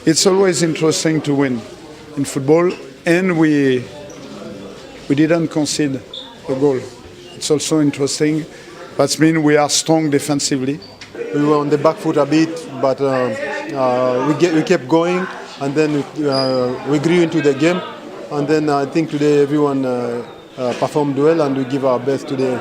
It's always interesting to win in football, and we didn't concede a goal. It's also interesting. That means we are strong defensively. We were on the back foot a bit, but we kept going, and then we grew into the game. And then I think today everyone performed well, and we give our best today.